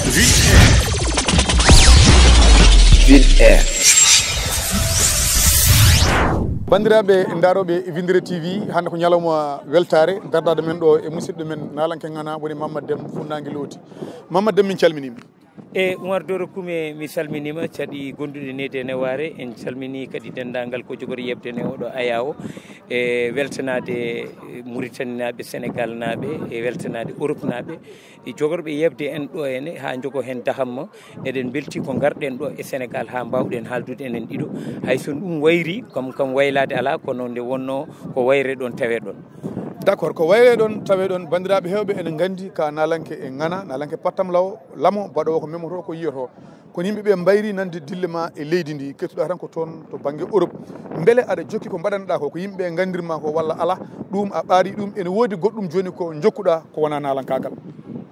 Ville Air. Bandiraɓe daroɓe Vindere TV hande ko ñalawma weltare dardade men ɗo e musidɗo men nalanke ngana woni Mamadou Déme Funnague Loti. Mamadou Déme min calminima. E Oumar Doro Koumé mi salminima caɗi gonduɗe nede neware en calmini kadi dendagal ko jogori yebde ne oɗo aya o e weltanade Mauritanie naɓe Sénégal naɓe e weltanade Europe naɓe e jogorɓe yebde en ɗo ene ha jogo hen dahamma eɗen belti ko garɗen ɗo e Sénégal ha mbawɗen haldude enen ɗiɗo hayso ɗum wayri kam waylade ala kono nde wonno ko wayre ɗon tawe ɗon. D'accord, ko wayre ɗon tawe ɗon bandiraɓe hewɓe enen gandi ka nalanke e ngana nalanke pattam lamo baɗowo ko memoto ko yiyoto kono yimɓeɓe mbayri nande dillema e leydi ndi kettuɗa tan ko toon to banggue Europe beele aɗa jokki ko mbaɗanɗa ko yimɓeɓe gandirma ko walla ala ɗum a ɓaari ɗum ene woodi goɗɗum joni ko jokkuɗa ko wona nalankagal.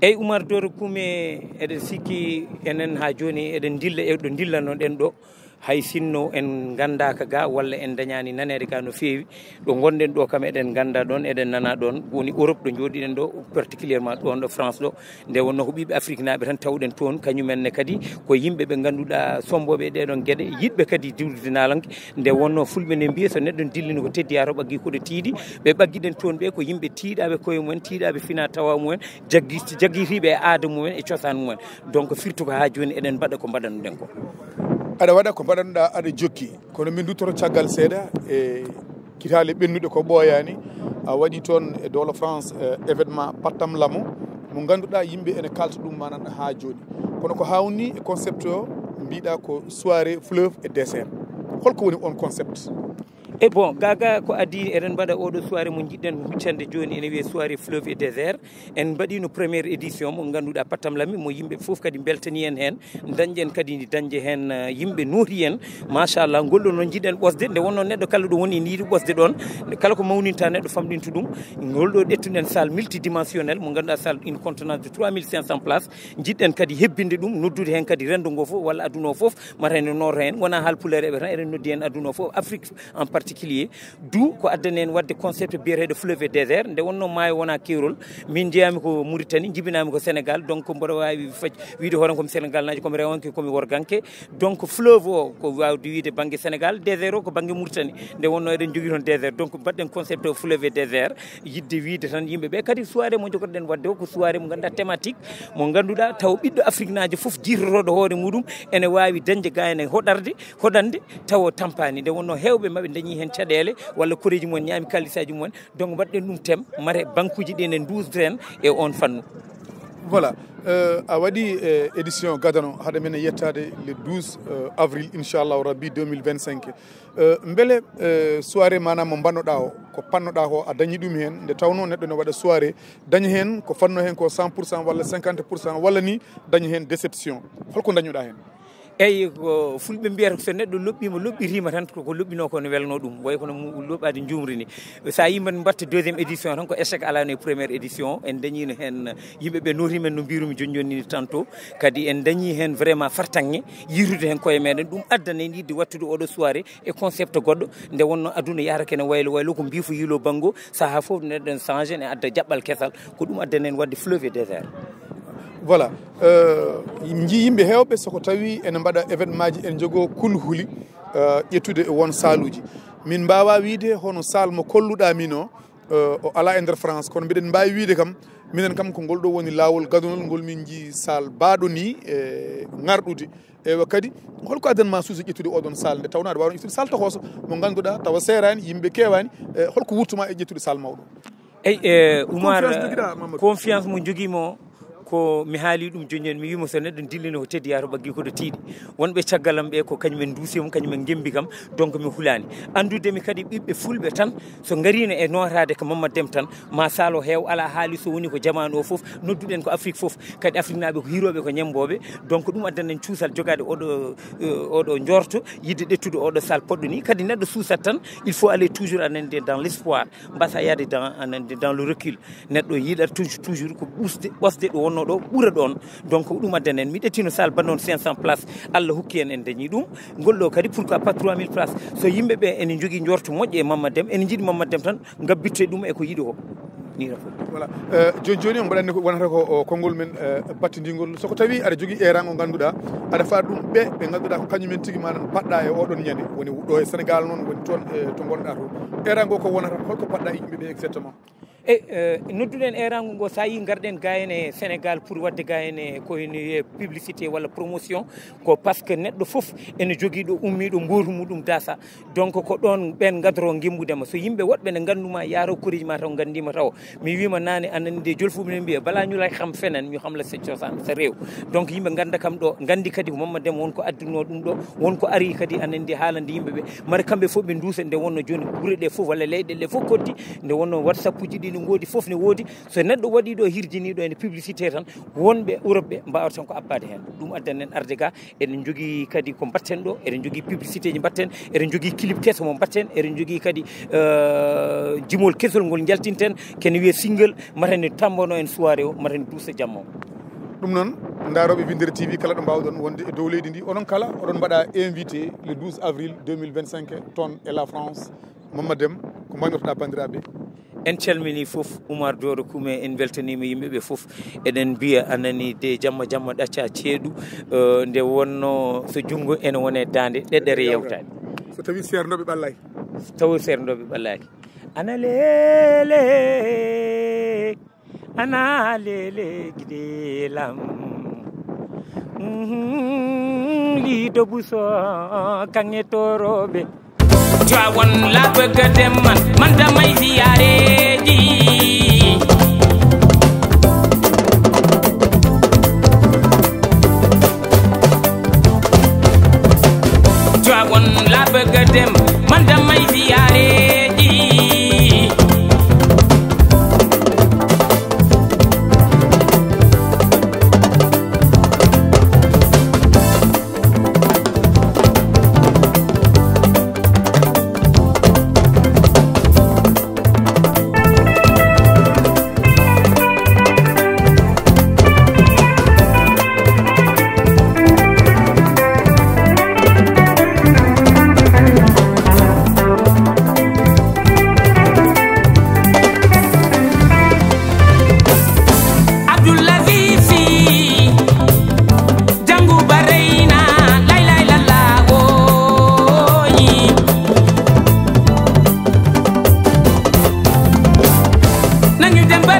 Eyyi Oumar Doro Koumé eɗen sikki enen ha joni eɗen dilla e ɗo dillannoɗen ɗo hay sinno en gandaka ga walla en dañani nanede ga no feewi ɗo gonɗen ɗo kam eɗen ganda ɗon eɗen nana ɗon woni Europe ɗo jooɗiɗen ɗo particulièrement ɗon ɗo France ɗo nde wonno ko ɓiɓe Afrique naɓe tan tawɗen toon kañumenne kadi ko yimɓe ɓe ganduɗa somboɓe ɗeɗon gueɗe yiɗɓe kadi diwdude nalanke nde wonno fulɓe ne mbiya so neɗɗo dillini ko teddi to ɓaggi koɗo tiiɗi ɓe ɓagguiɗen toon ɓe ko yimɓe tiiɗaɓe koye mumen tiiɗaɓe fina tawa mumen jagguitiɓe e aada mumen e cosaan mumen donc firtu ko ha joni eɗen mbaɗa ko mbaɗannoɗen ko. Aɗa waɗa ko mbaɗanɗa aɗa jokki kono min duttoro caggal seeɗa e kitale ɓennuɗe ko ɓooyani a waɗi toon e dowla France événement pattam lamo mo ganduɗa yimɓe ene kalta ɗum manan ha joni kono ko hawni e concept o mbiɗa ko soirée fleuve et désert holko woni on concept? E bon gaga ko adi eɗen mbaɗa oɗo soirée mo jiɗɗen huccande joni ene wiye soirée fleuve et désert en mbaɗino première édition mo ganduɗa pattam lami mo yimɓe foof kadi beltani en hen dañƴen kadi dañde hen yimɓe nooti en machallah golɗo noon jiɗen ɓosde nde wonno neɗɗo kala ɗo woni ne yiiɗi ɓosde ɗon kala ko mawninta neɗɗo famɗinta ɗum golɗo ƴettuɗen salle multidimensionnel mo ganduɗa salle une contenance de 3500 places jiɗɗen kadi hebbinde ɗum noddude hen kadi rendo ngo foof walla aduna o foof mata ene nooro hen wona haalpulareɓe tan eɗen noddi hen aduna o foof Afrique en particulier du ko addani en wadde concept biyeteɗo fleuve et désert nde wonno maayo wona keerol min jeeyami ko Mauritanie jibinami ko Sénégal donc mboɗo wawi wiide hoore komi Sénégal naji komi rewanke komi worganke donc fleuve o ko wawde wiide banggue Sénégal désert o ko banggue Mauritanie nde wonno eɗen jogui toon désert donc mbaɗɗen concept o fleuve et désert yidde wiide tan yimɓeɓe kadi soirée mo jogorɗen wadde o ko soirée mo ganduɗa thématique mo ganduɗa taw ɓiɗɗo Afrique naji foof jirtotoɗo hoore muɗum ene wawi dañde ga ene hoɗande tawa tampani nde wonno hewɓe mabɓe dañi hen caɗele walla koreji mumen ñaami kalisaji mumen donc mbaɗɗen ɗum thème mare bankuji ɗi ne dusden e on fannu. Voilà, a waɗi édition gadano haɗa men yettade le 12 avril inchallahu rabbi 2025 beele soirée manam mo bannoɗa o ko pannoɗa ko a dañi ɗum hen nde tawno neɗɗo ne waɗa soirée dañi hen ko fanno hen ko 100% walla 50% walla ni dañi hen déception holko dañuɗa hen? eyyi ko fulɓe mbiyata so neɗɗo loɓɓima loɓɓirima tan koko loɓɓino ko ne welno ɗum way kono loɓɓade jumri ni sa yimɓe mbatta deuxième édition tan ko échec alano e première édition en dañino hen yimɓeɓe notimen no mbirumi joni tantôt kadi en dañi hen vraiment fartange yirude hen koye meɗen ɗum addana en yidde wattude oɗo soirée e concept goɗɗo nde wonno aduna yarake ne waylo ko mbifo yilo banggo saaha foof neɗɗo en changé ne adda jaɓɓal kesal ko ɗum addana en wadde fleuve et désert. Voilà, ji yimɓe hewɓe soko tawi ene mbaɗa événement ji en jogo kulhuli ƴettude e won saluji min mbawa wiide hono salle mo kolluɗa min o ala e nder France kono mbiɗen mbawi wiide kam minen kam ko ngol ɗo woni lawol gadunol ngol min jii salle baɗo ni e garɗude ewa kadi holko addanma suuso ƴettude oɗon salle nde tawno aɗa wawi ƴettude salle tokoso mo ganduɗa tawa serani yimɓe kewani holko wurtuma e ƴettude salle mawɗo? Eyyi Oumar confiance mo joguimo ko mi haali ɗum joni mi wimo so neɗɗo dillino ko teddi to ɓaggi koɗo tiiɗi wonɓe caggalam ɓe ko kañumen duusimo kañumen gembi kam donc mi hulani andudemi kadi ɓiɓɓe fulɓe tan so garino e notade ko Mamadou Déme tan ma salo heew ala haali so woni ko jamanu o foof nodduɗen ko Afrique foof kadi Afrique naɓe ko hiroɓe ko ñemboɓe donc ɗum addana en cuusal jogade oɗo jorto yidde ɗettude oɗo salle poɗɗo ni kadi neɗɗo suusat tan il faut aller toujours anande dans l'espoir mbasa yaade dans le recul neɗɗo yiɗat toujours ko ɓosde ɗo wonno ɗo ɓuura ɗon donc ɗum addana en mi ɗettino salle bannon 500 places Allah hokki en dañi ɗum golɗo kadi pourquoi pas 3000 places so yimɓeɓe ene jogui jorto moƴƴo e Mamadou Déme ene jiiɗi Mamadou Déme tan gabbirte ɗum e ko yiiɗi o. ni rafo voilà joni joni on mbaɗanni ko wonata ko konngol men battidigol soko tawi aɗa jogui eran o ganduɗa aɗa faada ɗum ɓe ganduɗa ko kañumen tigui maɗa paɗɗa e oɗon ñande woni ɗo e Sénégal noon woni toon to gonɗa to eran go ko wonata holko paɗɗa e yimɓeɓe exactement nodduɗen erangu ngo sa yi garɗen ga ene Sénégal pour wadde ga ene koyne publicité walla promotion ko par ce que neɗɗo foof ene jogui ɗo ummiɗo gotu muɗum dasa donc ko ɗon ɓen gadoro gimbudema so yimɓe woɗɓe ne ganduma yaaro koriji ma taw gandima taw mi wima nane anani nde jolfuɓe mbiya bala ñulay xam fenen mi xamla sa cosaan sa rew donc yimɓe ganda kam ɗo gandi kadi ko Mamadou Déme wonko adduno ɗum ɗo wonko ari kadi anani nde haalande yimɓeɓe mara kamɓe foof ɓe duusa nde wonno joni guure ɗe foof walla leyɗele ɗe foof koddi nde wonno WhatsApp uji ɗi godi foof ne woodi so neɗɗo waɗi ɗo hirjiniɗo ene publicité tan wonɓe Europe ɓe mbawata tan ko abbade hen ɗum addan en arde ga eɗen jogui kadi ko batten ɗo eɗen jogui publicité ji batten eɗen jogui clip kesso mo batten eɗen jogui kadi jimol kesol ngol jaltinten kene wiye single matane tambono en soirée o matane duusa jamma ɗum noon daroɓe Windere TV kala ɗo mbawɗon wonde e dow leydi ndi onon kala oɗon mbaɗa invité le 12 avril 2025 toon e la France Mamadou Déme ko magnotoɗa bandiraɓe en calmini foof Oumar Doro Koumé en beltanima yimɓeɓe foof eɗen mbiya anani de jamma jamma ɗacca ceeɗu nde wonno so junggo ene wone dande ɗeɗɗere yewtade so tawi sernoɓe ɓallaki tawi sernoɓe ɓallaki ana lele ana lele gidelam lido buso kange toroɓe Tiwaawan laa bëgg a dem man damay ziyaare ji Tiwaawan laa bëgg a dem man damay ziyaare ji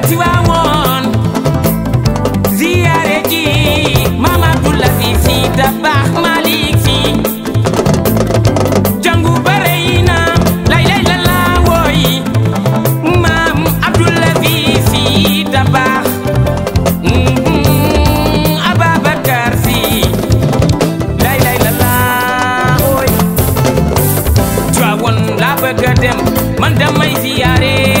Tiwaawan ziyaare ji Mama Abdoulaye Sy Dabakh Malick Sy jangu bareyna lay lay la la woy Maam Abdoulaye Sy Dabakh Ababacar Sy lay lay la la woy Tiwaawan laa bëgg a dem man damay ziyaare